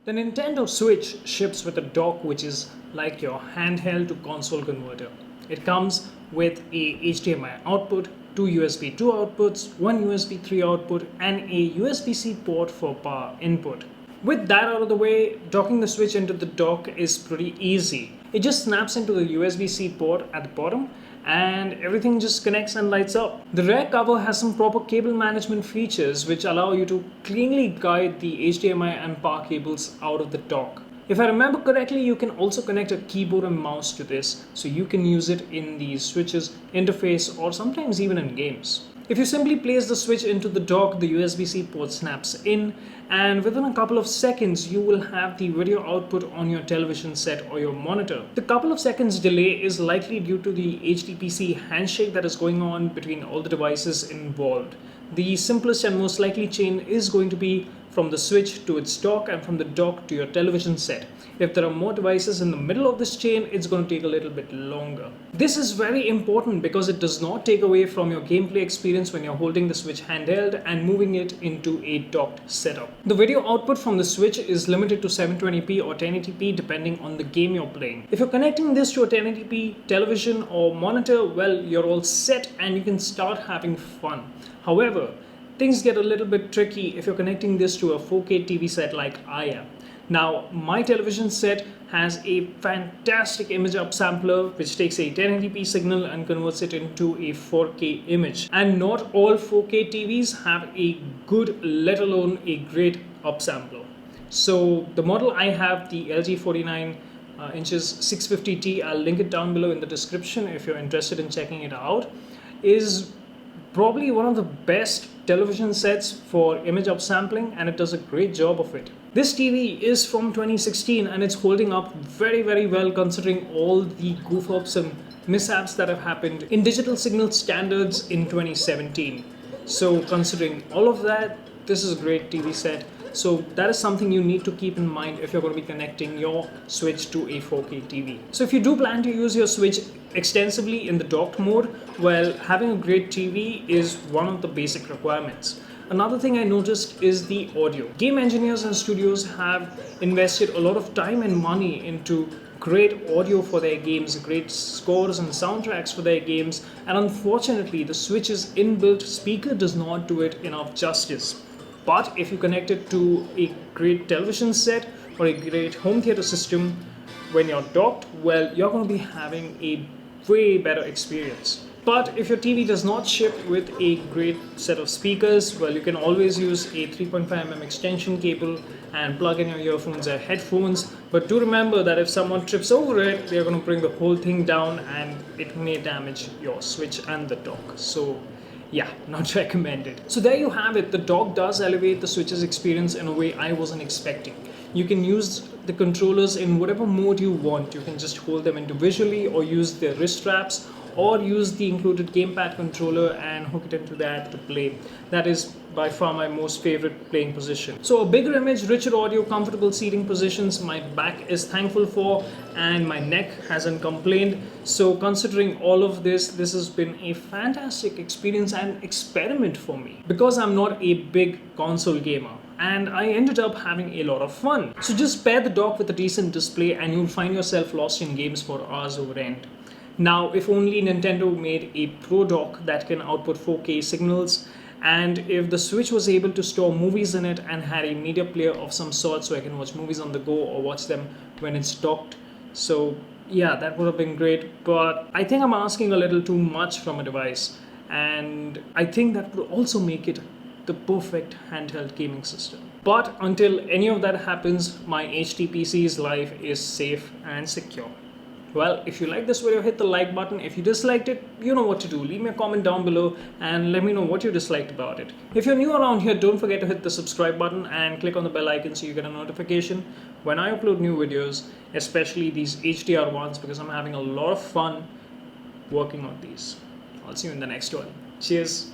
The Nintendo Switch ships with a dock which is like your handheld to console converter. It comes with a HDMI output, two USB 2 outputs, one USB 3 output, and a USB-C port for power input. With that out of the way, docking the Switch into the dock is pretty easy. It just snaps into the USB-C port at the bottom and everything just connects and lights up. The rear cover has some proper cable management features which allow you to cleanly guide the HDMI and power cables out of the dock. If I remember correctly, you can also connect a keyboard and mouse to this, so you can use it in the Switch's interface or sometimes even in games. If you simply place the Switch into the dock, the USB-C port snaps in, and within a couple of seconds you will have the video output on your television set or your monitor. The couple of seconds delay is likely due to the HTPC handshake that is going on between all the devices involved. The simplest and most likely chain is going to be from the Switch to its dock and from the dock to your television set. If there are more devices in the middle of this chain, it's going to take a little bit longer. This is very important because it does not take away from your gameplay experience when you're holding the Switch handheld and moving it into a docked setup. The video output from the Switch is limited to 720p or 1080p depending on the game you're playing. If you're connecting this to a 1080p television or monitor, well, you're all set and you can start having fun. However, things get a little bit tricky if you're connecting this to a 4K TV set like I am. Now, my television set has a fantastic image upsampler which takes a 1080p signal and converts it into a 4K image. And not all 4K TVs have a good, let alone a great upsampler. So the model I have, the LG 49 inches 650T, I'll link it down below in the description if you're interested in checking it out, is probably one of the best television sets for image upsampling, and it does a great job of it. This TV is from 2016 and it's holding up very well considering all the goof ups and mishaps that have happened in digital signal standards in 2017. So considering all of that, this is a great TV set. So that is something you need to keep in mind if you're going to be connecting your Switch to a 4K TV. So if you do plan to use your Switch extensively in the docked mode, well, having a great TV is one of the basic requirements. Another thing I noticed is the audio. Game engineers and studios have invested a lot of time and money into great audio for their games, great scores and soundtracks for their games, and unfortunately the Switch's inbuilt speaker does not do it enough justice. But if you connect it to a great television set or a great home theater system, when you're docked, well, you're going to be having a way better experience. But if your TV does not ship with a great set of speakers, well, you can always use a 3.5mm extension cable and plug in your earphones or headphones. But do remember that if someone trips over it, they're going to bring the whole thing down and it may damage your Switch and the dock. So yeah, not recommended. So there you have it. The dock does elevate the Switch's experience in a way I wasn't expecting. You can use the controllers in whatever mode you want. You can just hold them individually or use their wrist straps or use the included gamepad controller and hook it into that to play. That is by far my most favorite playing position. So a bigger image, richer audio, comfortable seating positions, my back is thankful for and my neck hasn't complained. So considering all of this, this has been a fantastic experience and experiment for me because I'm not a big console gamer. And I ended up having a lot of fun. So just pair the dock with a decent display and you'll find yourself lost in games for hours over end. Now, if only Nintendo made a Pro dock that can output 4K signals, and if the Switch was able to store movies in it and had a media player of some sort so I can watch movies on the go or watch them when it's docked. So yeah, that would have been great, but I think I'm asking a little too much from a device, and I think that would also make it the perfect handheld gaming system. But until any of that happens, my HTPC's life is safe and secure. Well, if you like this video, hit the like button. If you disliked it, you know what to do. Leave me a comment down below and let me know what you disliked about it. If you're new around here, don't forget to hit the subscribe button and click on the bell icon so you get a notification when I upload new videos, especially these HDR ones, because I'm having a lot of fun working on these. I'll see you in the next one. Cheers.